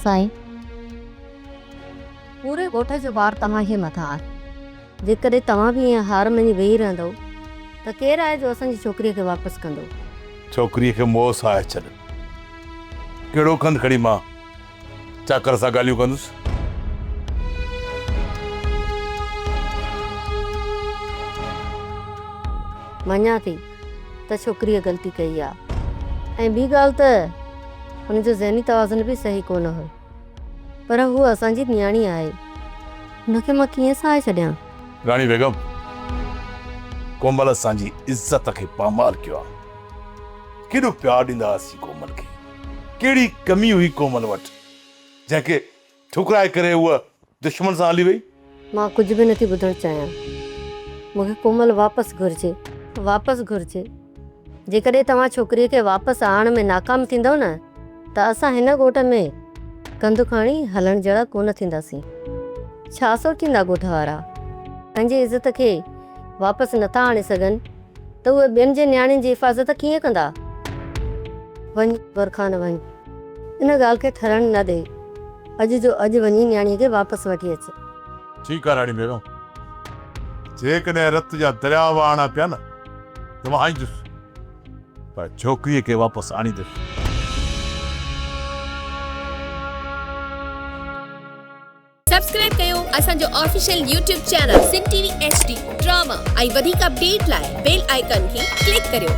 साईं, पूरे ॻोठ जो भार तव्हांखे मथां आहे। जेकॾहिं तव्हां बि ईअं हार मञी वेही रहंदव त केरु आहे जो असांजी छोकिरीअ खे वापसि कंदो? छोकिरीअ खे मोह सां आहे छॾ। कहिड़ो खंड खणी मां चाकर सां ॻाल्हियूं कंदुसि? मञा थी त छोकिरीअ ग़लती कई आहे, ऐं ॿी ॻाल्हि त हुनजो ज़हनी तवाज़ुन बि सही कोन हुयो, पर हूअ असांजी नियाणी आहे, हुनखे मां कीअं साहे छॾियां? राणी बेगम, कोमल असांजी इज़त खे पामाल कयो आहे। केॾो प्यार ॾींदा हुआसीं कोमल खे, कहिड़ी कमी हुई कोमल वटि जंहिंखे ठुकराए करे उहा दुश्मन सां हली वई? मां कुझु बि नथी ॿुधणु चाहियां। मूंखे कोमल वापसि घुरिजे, वापसि घुरिजे। जेकॾहिं तव्हां छोकिरीअ खे वापसि आणण में नाकाम थींदव न त असां हिन ॻोठ में कंधु खणी हलण जहिड़ा कोन थींदासीं। छा सोचींदा ॻोठ वारा? पंहिंजी इज़त खे वापसि नथा आणे सघनि त उहे ॿियनि जे नियाणियुनि जी हिफ़ाज़त कीअं कंदा? वञ बरखान वञ, इन ॻाल्हि खे ठहणु न ॾे। अॼु जो अॼु वञी नियाणीअ खे वापसि वठी अच। ठीकु आहे राणी बेगम, जेकॾहिं रत जा दरिया वहणा पिया न त मां आईंदुसि, पर छोकिरीअ खे वापसि आणींदुसि। सब्सक्राइब कयो असांजो official YouTube channel Sindh TV HD drama ऐं वधीक अपडेट लाइ बेल आइकन खे क्लिक करियो।